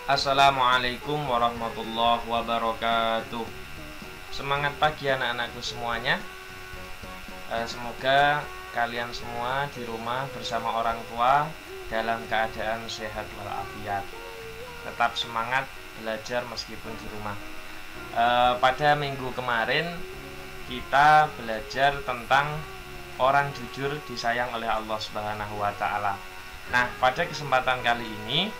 Assalamualaikum warahmatullahi wabarakatuh. Semangat pagi anak-anakku semuanya. Semoga kalian semua di rumah bersama orang tua dalam keadaan sehat walafiat. Tetap semangat belajar meskipun di rumah. Pada minggu kemarin kita belajar tentang orang jujur disayang oleh Allah Subhanahu wa taala. Nah, pada kesempatan kali ini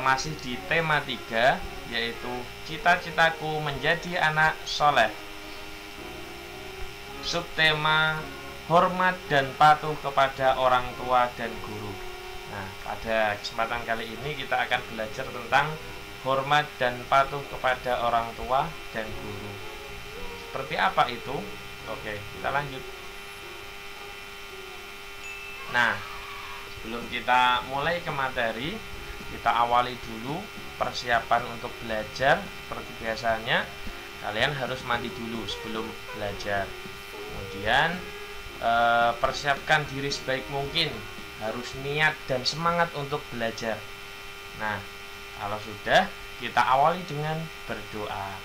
masih di tema 3, yaitu cita-citaku menjadi anak soleh. Subtema hormat dan patuh kepada orang tua dan guru. Nah, pada kesempatan kali ini kita akan belajar tentang hormat dan patuh kepada orang tua dan guru. Seperti apa itu? Oke, kita lanjut. Nah, sebelum kita mulai ke materi, kita awali dulu persiapan untuk belajar. Seperti biasanya, kalian harus mandi dulu sebelum belajar. Kemudian persiapkan diri sebaik mungkin, harus niat dan semangat untuk belajar. Nah, kalau sudah, kita awali dengan berdoa.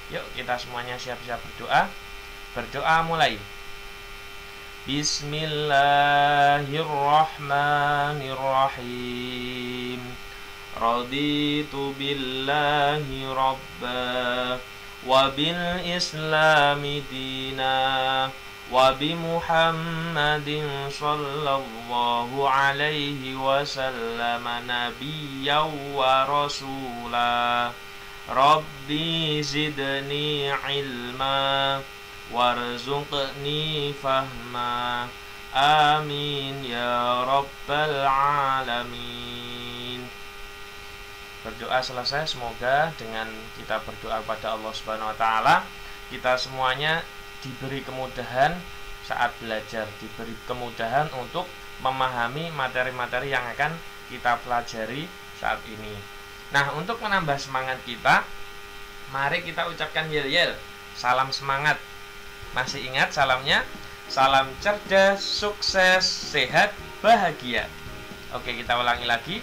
Yuk, kita semuanya siap-siap berdoa. Berdoa mulai. Bismillahirrahmanirrahim. Raditu billahi rabba wa bil islami dina wa bi Muhammadin sallallahu alaihi wasallam nabiyyan wa rasula. Rabbi zidni ilma warzuqni fahma. Amin ya rabbal alamin. Berdoa selesai, semoga dengan kita berdoa kepada Allah Subhanahu wa taala, kita semuanya diberi kemudahan saat belajar, diberi kemudahan untuk memahami materi-materi yang akan kita pelajari saat ini. Nah, untuk menambah semangat kita, mari kita ucapkan yel-yel, salam semangat. Masih ingat salamnya? Salam cerdas, sukses, sehat, bahagia. Oke, kita ulangi lagi.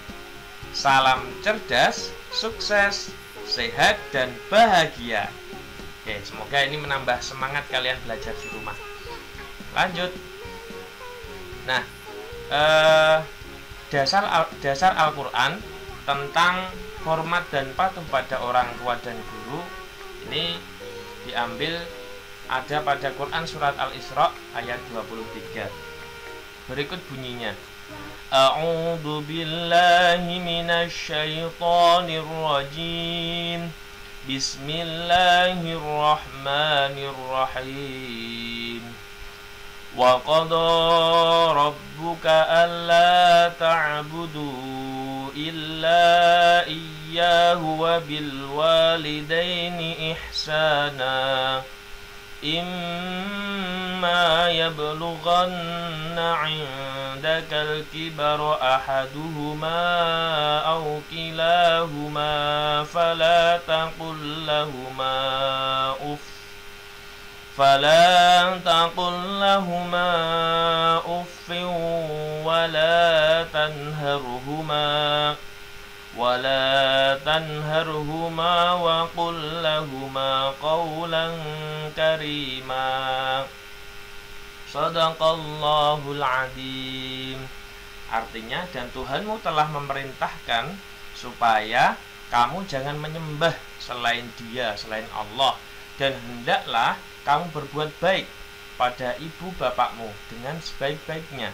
Salam cerdas, sukses, sehat, dan bahagia. Oke, semoga ini menambah semangat kalian belajar di rumah. Lanjut. Nah, dasar Al-Quran tentang hormat dan patuh pada orang tua dan guru ini diambil ada pada Quran surat Al-Isra ayat 23. Berikut bunyinya. A'udzu billahi minasy syaithanir rajim. Bismillahirrahmanirrahim. Wa qada rabbuka alla ta'budu illa iyyahu wa bil walidaini ihsana. Imma yablughanna 'indakal kibara ahaduhuma aw kilahuma fala taqul lahuma uffin ولا تنهرهما وقل لهما قولا كريما. Shadaqallahul adzim. Artinya, dan Tuhanmu telah memerintahkan supaya kamu jangan menyembah selain Dia, selain Allah, dan hendaklah kamu berbuat baik pada ibu bapakmu dengan sebaik-baiknya.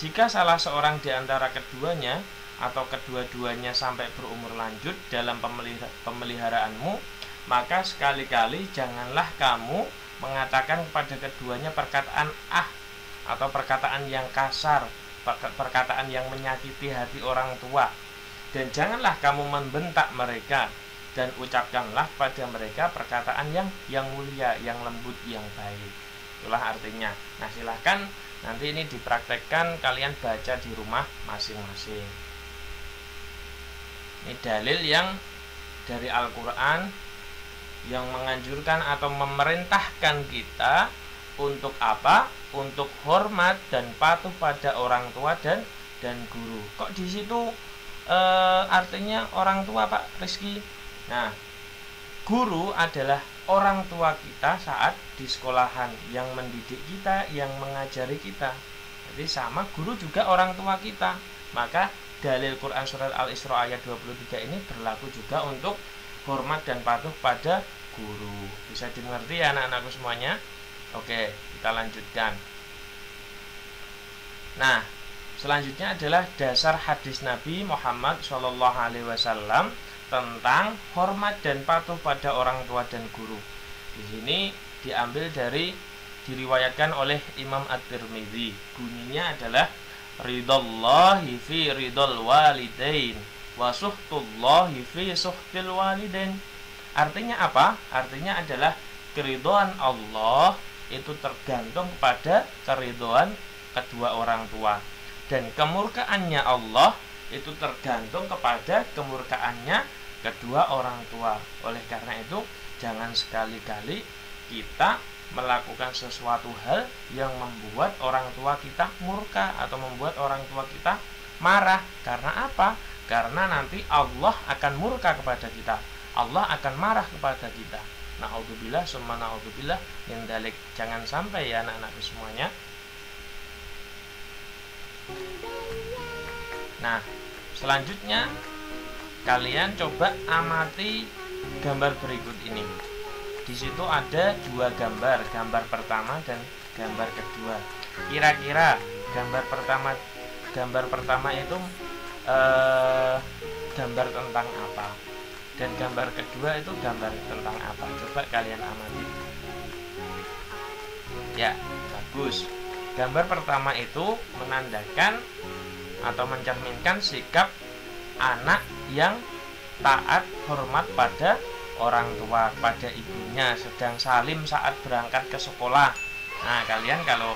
Jika salah seorang di antara keduanya atau kedua-duanya sampai berumur lanjut dalam pemeliharaanmu, maka sekali-kali janganlah kamu mengatakan kepada keduanya perkataan atau perkataan yang kasar, perkataan yang menyakiti hati orang tua. Dan janganlah kamu membentak mereka, dan ucapkanlah pada mereka perkataan yang mulia, yang lembut, yang baik. Itulah artinya. Nah, silahkan nanti ini dipraktekkan, kalian baca di rumah masing-masing. Ini dalil yang dari Al-Quran yang menganjurkan atau memerintahkan kita untuk apa? Untuk hormat dan patuh pada orang tua dan guru. Kok di situ artinya orang tua, Pak Rizky? Nah, guru adalah orang tua kita saat di sekolahan, yang mendidik kita, yang mengajari kita. Jadi sama, guru juga orang tua kita. Maka dalil Quran surat Al-Isra ayat 23 ini berlaku juga untuk hormat dan patuh pada guru. Bisa dimengerti ya anak-anakku semuanya? Oke, kita lanjutkan. Nah, selanjutnya adalah dasar hadis Nabi Muhammad SAW tentang hormat dan patuh pada orang tua dan guru. Di sini diambil dari, diriwayatkan oleh Imam At-Tirmidzi. Bunyinya adalah ridallahi fi ridal walidain wa suhtullahi fi suhtil walidain. Artinya apa? Artinya adalah keridhaan Allah itu tergantung pada keridhaan kedua orang tua, dan kemurkaannya Allah itu tergantung kepada kemurkaannya kedua orang tua. Oleh karena itu, jangan sekali-kali kita melakukan sesuatu hal yang membuat orang tua kita murka atau membuat orang tua kita marah. Karena apa? Karena nanti Allah akan murka kepada kita, Allah akan marah kepada kita. Na'udzubillah summa na'udzubillah min dzalik. Jangan sampai ya anak-anakku semuanya. Nah, selanjutnya kalian coba amati gambar berikut ini. Di situ ada dua gambar, gambar pertama dan gambar kedua. Kira-kira gambar pertama itu gambar tentang apa? Dan gambar kedua itu gambar tentang apa? Coba kalian amati. Ya, bagus. Gambar pertama itu menandakan atau mencerminkan sikap anak yang taat hormat pada orang tua, pada ibunya, sedang salim saat berangkat ke sekolah. Nah, kalian kalau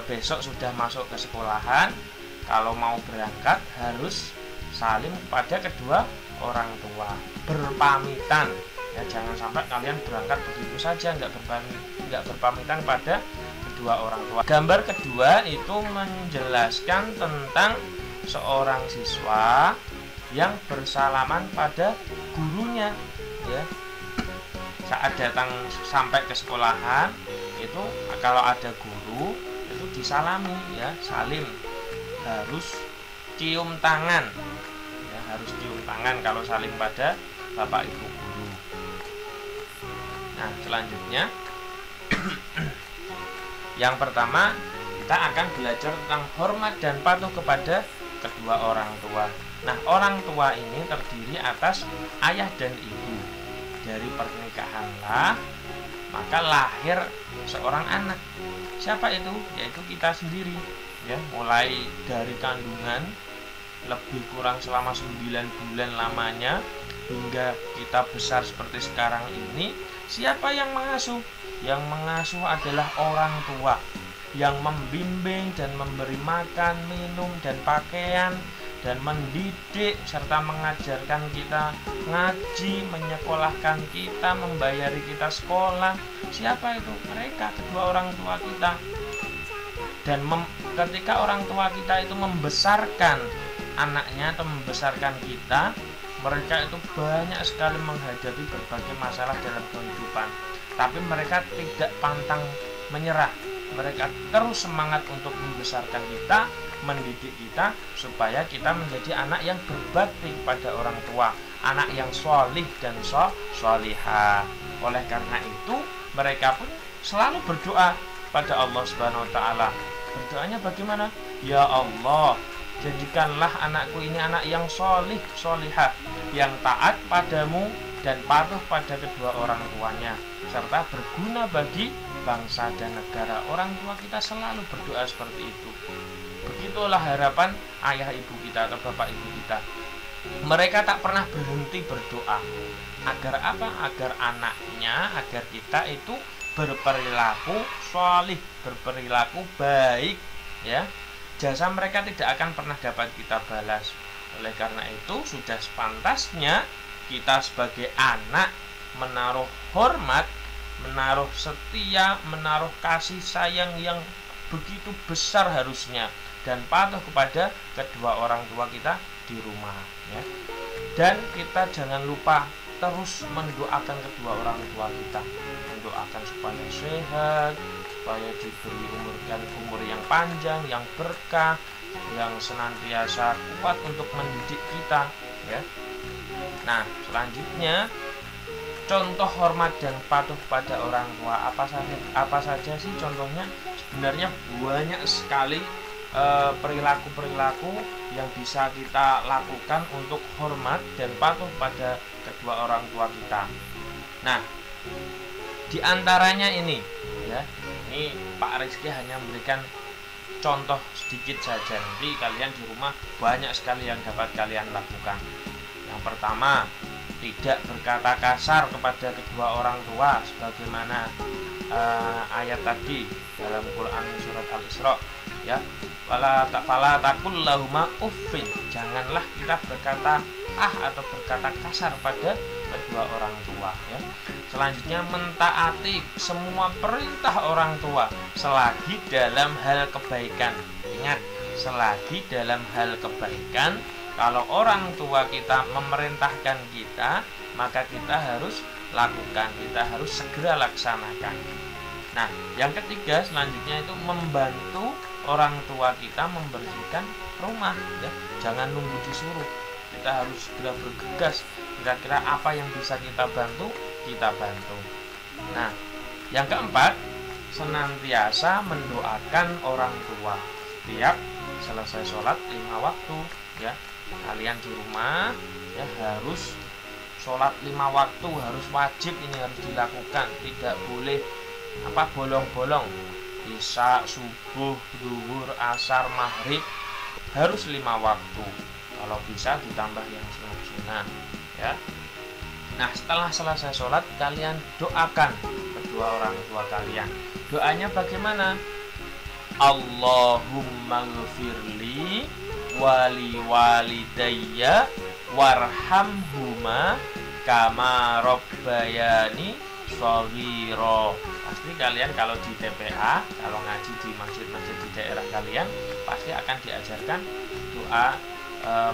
besok sudah masuk ke sekolahan, kalau mau berangkat harus salim kepada kedua orang tua, berpamitan. Ya, jangan sampai kalian berangkat begitu saja nggak berpamitan pada kedua orang tua. Gambar kedua itu menjelaskan tentang seorang siswa yang bersalaman pada gurunya, ya. Saat datang sampai ke sekolahan itu, kalau ada guru itu disalami, ya, salim. Harus cium tangan, ya, harus cium tangan kalau salim pada bapak ibu guru. Nah, selanjutnya yang pertama kita akan belajar tentang hormat dan patuh kepada kedua orang tua. Nah, orang tua ini terdiri atas ayah dan ibu. Dari pernikahanlah maka lahir seorang anak. Siapa itu? Yaitu kita sendiri, ya. Mulai dari kandungan lebih kurang selama 9 bulan lamanya hingga kita besar seperti sekarang ini, siapa yang mengasuh? Yang mengasuh adalah orang tua, yang membimbing dan memberi makan, minum, dan pakaian, dan mendidik serta mengajarkan kita ngaji, menyekolahkan kita, membayari kita sekolah. Siapa itu? Mereka, kedua orang tua kita. Dan ketika orang tua kita itu membesarkan anaknya atau membesarkan kita, mereka itu banyak sekali menghadapi berbagai masalah dalam kehidupan, tapi mereka tidak pantang menyerah. Mereka terus semangat untuk membesarkan kita, mendidik kita, supaya kita menjadi anak yang berbakti pada orang tua, anak yang sholih dan sholihah. Oleh karena itu, mereka pun selalu berdoa pada Allah Subhanahu wa Ta'ala. Berdoanya bagaimana? Ya Allah, jadikanlah anakku ini anak yang sholih, sholihah, yang taat padamu dan patuh pada kedua orang tuanya, serta berguna bagi bangsa dan negara. Orang tua kita selalu berdoa seperti itu. Begitulah harapan ayah ibu kita atau bapak ibu kita. Mereka tak pernah berhenti berdoa. Agar apa? Agar anaknya, agar kita itu berperilaku sholih, berperilaku baik, ya. Jasa mereka tidak akan pernah dapat kita balas. Oleh karena itu, sudah sepantasnya kita sebagai anak menaruh hormat, menaruh setia, menaruh kasih sayang yang begitu besar harusnya, dan patuh kepada kedua orang tua kita di rumah ya. Dan kita jangan lupa terus mendoakan kedua orang tua kita, mendoakan supaya sehat, supaya diberi umur yang panjang, yang berkah, yang senantiasa kuat untuk mendidik kita ya. Nah, selanjutnya contoh hormat dan patuh pada orang tua apa saja sih contohnya? Sebenarnya banyak sekali perilaku-perilaku yang bisa kita lakukan untuk hormat dan patuh pada kedua orang tua kita. Nah, diantaranya ini ya, ini Pak Rizky hanya memberikan contoh sedikit saja. Nanti kalian di rumah banyak sekali yang dapat kalian lakukan. Yang pertama, tidak berkata kasar kepada kedua orang tua sebagaimana ayat tadi dalam Quran surat Al-Isra ya. Fala taqul lahuma uffin. Janganlah kita berkata atau berkata kasar pada kedua orang tua ya. Selanjutnya, mentaati semua perintah orang tua selagi dalam hal kebaikan. Ingat, selagi dalam hal kebaikan. Kalau orang tua kita memerintahkan kita, maka kita harus lakukan, kita harus segera laksanakan. Nah, yang ketiga selanjutnya itu membantu orang tua kita membersihkan rumah ya. Jangan nunggu disuruh, kita harus segera bergegas. Kira-kira apa yang bisa kita bantu, kita bantu. Nah, yang keempat, senantiasa mendoakan orang tua setiap selesai sholat 5 waktu ya. Kalian di rumah ya harus sholat 5 waktu, harus wajib, ini harus dilakukan, tidak boleh bolong-bolong. Isya, subuh, zuhur, asar, maghrib harus 5 waktu. Kalau bisa ditambah yang sunah-sunah ya. Nah, setelah selesai sholat kalian doakan kedua orang tua kalian. Doanya bagaimana? Allahumma ghfirli wali walidayya warhamhuma kama rabbayani shaghira. Pasti kalian kalau di TPA, kalau ngaji di masjid-masjid di daerah kalian, pasti akan diajarkan doa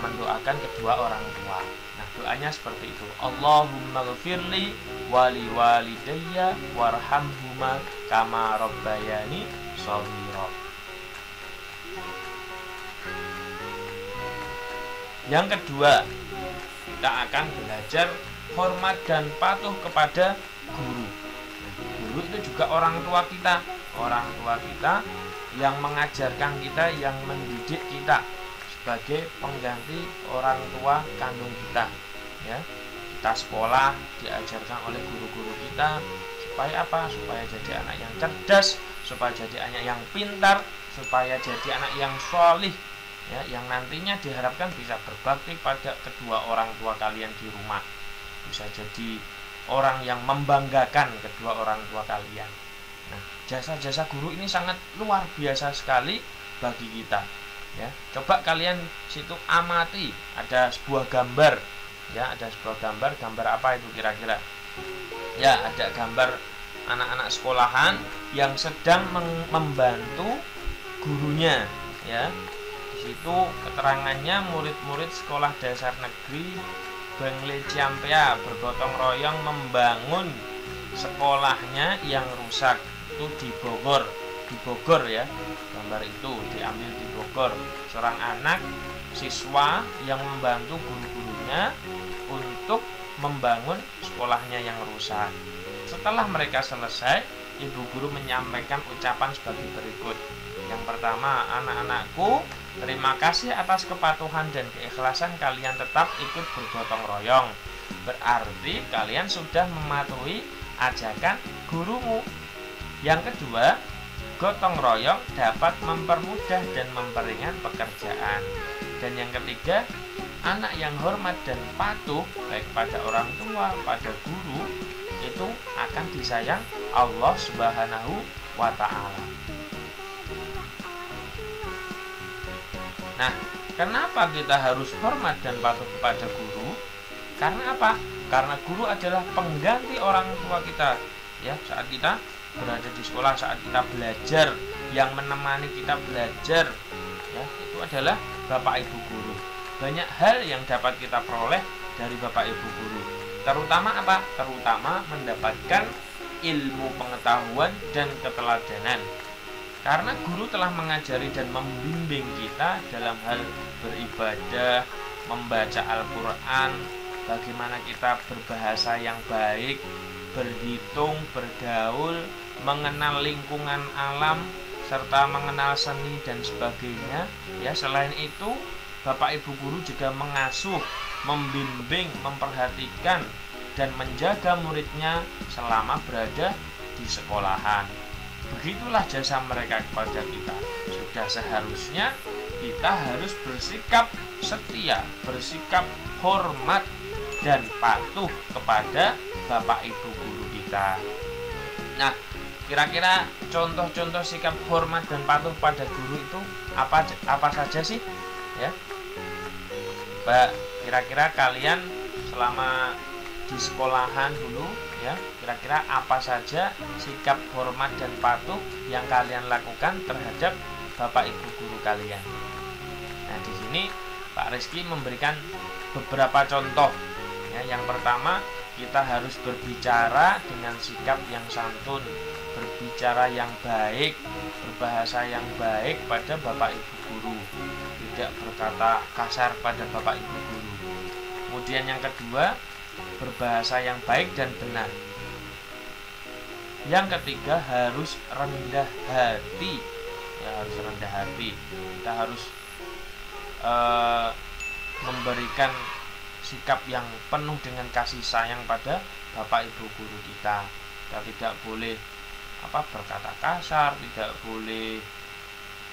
mendoakan kedua orang tua. Nah, doanya seperti itu. Allahumma ghfirli wali walidayya warhamhuma kama rabbayani shaghira. Yang kedua, kita akan belajar hormat dan patuh kepada guru. Guru itu juga orang tua kita yang mengajarkan kita, yang mendidik kita sebagai pengganti orang tua kandung kita ya. Kita sekolah diajarkan oleh guru-guru kita supaya apa? Supaya jadi anak yang cerdas, supaya jadi anak yang pintar, supaya jadi anak yang sholih ya, yang nantinya diharapkan bisa berbakti pada kedua orang tua kalian di rumah, bisa jadi orang yang membanggakan kedua orang tua kalian. Nah, jasa-jasa guru ini sangat luar biasa sekali bagi kita ya. Coba kalian situ amati, ada sebuah gambar ya, ada sebuah gambar apa itu kira-kira ya? Ada gambar anak-anak sekolahan yang sedang membantu gurunya ya. Di situ keterangannya murid-murid sekolah dasar negeri Bengle Ciampea bergotong royong membangun sekolahnya yang rusak itu di Bogor ya. Gambar itu diambil di Bogor. Seorang anak siswa yang membantu guru-gurunya untuk membangun sekolahnya yang rusak. Setelah mereka selesai, ibu guru menyampaikan ucapan sebagai berikut. Yang pertama, anak-anakku, terima kasih atas kepatuhan dan keikhlasan kalian tetap ikut bergotong royong. Berarti kalian sudah mematuhi ajakan gurumu. Yang kedua, gotong royong dapat mempermudah dan memperingan pekerjaan. Dan yang ketiga, anak yang hormat dan patuh baik pada orang tua, pada guru, itu akan disayang Allah Subhanahu wa Ta'ala. Nah, kenapa kita harus hormat dan patuh kepada guru? Karena apa? Karena guru adalah pengganti orang tua kita ya, saat kita berada di sekolah, saat kita belajar, yang menemani kita belajar ya, itu adalah bapak ibu guru. banyak hal yang dapat kita peroleh dari Bapak Ibu guru. Terutama apa? Terutama mendapatkan ilmu pengetahuan dan keteladanan. Karena guru telah mengajari dan membimbing kita dalam hal beribadah, membaca Al-Quran, bagaimana kita berbahasa yang baik, berhitung, bergaul, mengenal lingkungan alam, serta mengenal seni dan sebagainya. Ya, selain itu, Bapak Ibu guru juga mengasuh, membimbing, memperhatikan, dan menjaga muridnya selama berada di sekolahan. Begitulah jasa mereka kepada kita. Sudah seharusnya kita harus bersikap setia, bersikap hormat dan patuh kepada Bapak Ibu guru kita. Nah, kira-kira contoh-contoh sikap hormat dan patuh pada guru itu apa saja sih? Ya, Mbak, kira-kira kalian selama di sekolahan dulu, ya, kira-kira apa saja sikap hormat dan patuh yang kalian lakukan terhadap Bapak Ibu guru kalian? Nah, di sini Pak Rizky memberikan beberapa contoh. Ya, yang pertama, kita harus berbicara dengan sikap yang santun, berbicara yang baik, berbahasa yang baik pada Bapak Ibu guru, tidak berkata kasar pada Bapak Ibu guru. Kemudian yang kedua, berbahasa yang baik dan benar. Yang ketiga, harus rendah hati. Ya, harus rendah hati. Kita harus memberikan sikap yang penuh dengan kasih sayang pada Bapak Ibu guru kita. Kita tidak boleh berkata kasar, tidak boleh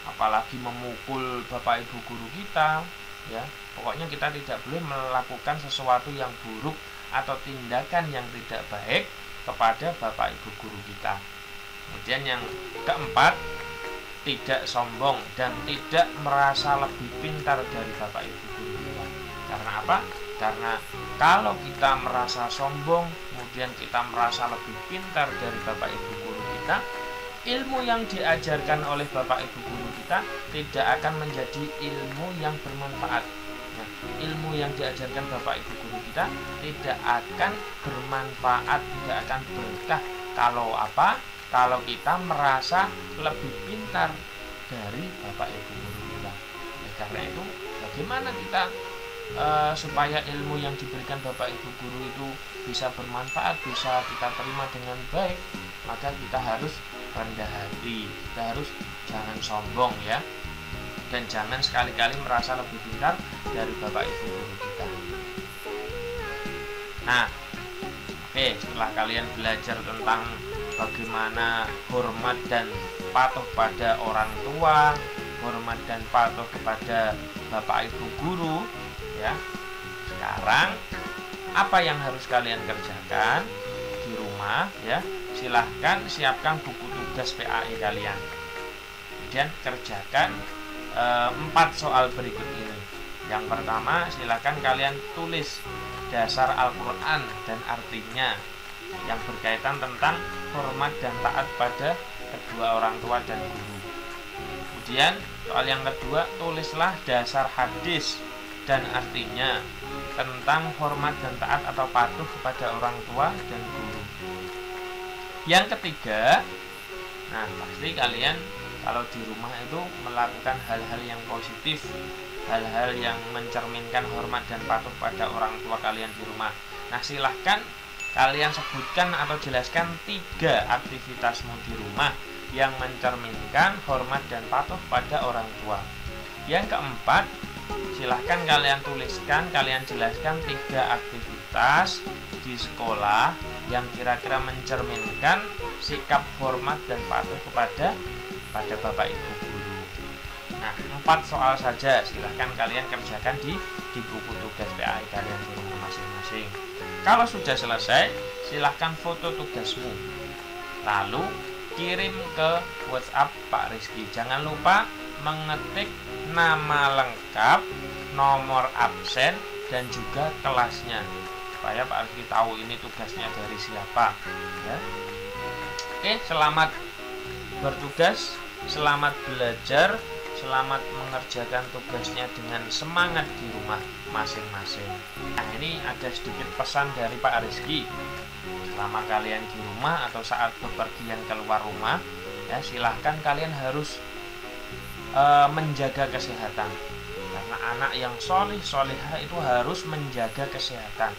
apalagi memukul Bapak Ibu guru kita, ya. Pokoknya kita tidak boleh melakukan sesuatu yang buruk atau tindakan yang tidak baik kepada Bapak Ibu guru kita. Kemudian yang keempat, tidak sombong dan tidak merasa lebih pintar dari Bapak Ibu guru kita. Karena apa? Karena kalau kita merasa sombong, kemudian kita merasa lebih pintar dari Bapak Ibu guru kita, ilmu yang diajarkan oleh Bapak Ibu guru kita tidak akan menjadi ilmu yang bermanfaat. Nah, ilmu yang diajarkan Bapak Ibu guru kita tidak akan bermanfaat, tidak akan berkah. Kalau kita merasa lebih pintar dari Bapak Ibu guru kita. Karena itu, bagaimana kita supaya ilmu yang diberikan Bapak Ibu guru itu bisa bermanfaat, bisa kita terima dengan baik? Maka kita harus rendah hati, kita harus jangan sombong, ya, dan jangan sekali-kali merasa lebih pintar dari Bapak Ibu guru kita. Nah, oke, setelah kalian belajar tentang bagaimana hormat dan patuh pada orang tua, hormat dan patuh kepada Bapak Ibu guru, ya, sekarang apa yang harus kalian kerjakan di rumah? Ya, silahkan siapkan buku tugas PAI kalian, kemudian kerjakan 4 soal berikut ini. Yang pertama, silahkan kalian tulis dasar Al-Quran dan artinya yang berkaitan tentang hormat dan taat pada kedua orang tua dan guru. Kemudian soal yang kedua, tulislah dasar hadis dan artinya tentang hormat dan taat atau patuh kepada orang tua dan guru. Yang ketiga, nah, pasti kalian kalau di rumah itu melakukan hal-hal yang positif, hal-hal yang mencerminkan hormat dan patuh pada orang tua kalian di rumah. Nah, silahkan kalian sebutkan atau jelaskan 3 aktivitasmu di rumah yang mencerminkan hormat dan patuh pada orang tua. Yang keempat, silahkan kalian tuliskan, kalian jelaskan 3 aktivitas di sekolah yang kira-kira mencerminkan sikap hormat dan patuh kepada Bapak Ibu guru. Nah, 4 soal saja silahkan kalian kerjakan di buku tugas PAI kalian di rumah masing-masing. Kalau sudah selesai, silahkan foto tugasmu, lalu kirim ke WhatsApp Pak Rizky. Jangan lupa mengetik nama lengkap, nomor absen, dan juga kelasnya, supaya Pak Rizky tahu ini tugasnya dari siapa, ya. Oke, selamat bertugas, selamat belajar, selamat mengerjakan tugasnya dengan semangat di rumah masing-masing. Nah, ini ada sedikit pesan dari Pak Rizky. Selama kalian di rumah atau saat bepergian keluar rumah, ya silahkan kalian harus menjaga kesehatan. Karena anak yang solih solihah itu harus menjaga kesehatan.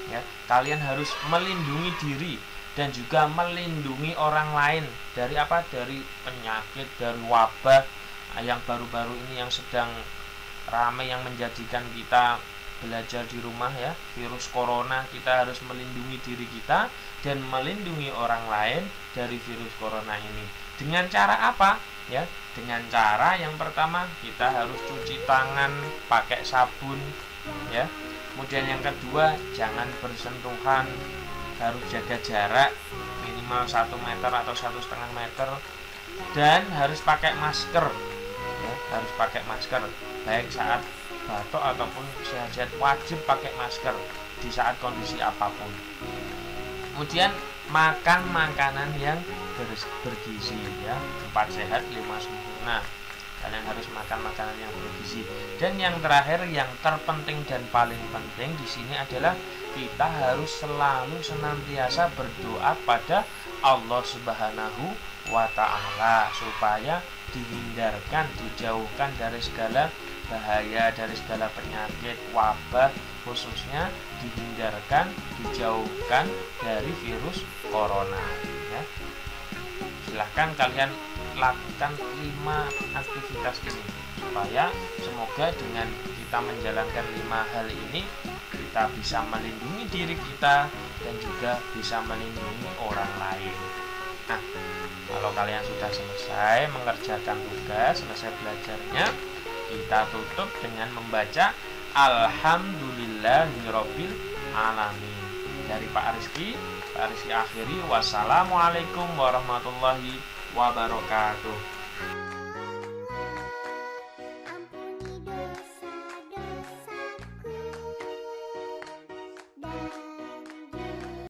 Ya, kalian harus melindungi diri dan juga melindungi orang lain dari apa? Dari penyakit, dari wabah yang baru-baru ini yang sedang ramai, yang menjadikan kita belajar di rumah, ya, virus corona. Kita harus melindungi diri kita dan melindungi orang lain dari virus corona ini. Dengan cara apa? Ya, dengan cara yang pertama kita harus cuci tangan pakai sabun, ya. Kemudian yang kedua, jangan bersentuhan, harus jaga jarak minimal 1 meter atau 1,5 meter, dan harus pakai masker, ya, harus pakai masker baik saat batuk ataupun sehat-sehat, wajib pakai masker di saat kondisi apapun. Kemudian makan makanan yang bergizi, ya, 4 sehat 5 sempurna. Kalian harus makan makanan yang bergizi. Dan yang terakhir, yang terpenting dan paling penting di sini adalah kita harus selalu senantiasa berdoa pada Allah Subhanahu wa Ta'ala supaya dihindarkan, dijauhkan dari segala bahaya, dari segala penyakit, wabah, khususnya dihindarkan, dijauhkan dari virus corona, ya. Silahkan kalian lakukan 5 aktivitas ini supaya semoga dengan kita menjalankan 5 hal ini kita bisa melindungi diri kita dan juga bisa melindungi orang lain. Nah, kalau kalian sudah selesai mengerjakan tugas, selesai belajarnya, kita tutup dengan membaca Alhamdulillahirabbil alamin dari Pak Rizky akhiri. Wassalamualaikum warahmatullahi wabarakatuh.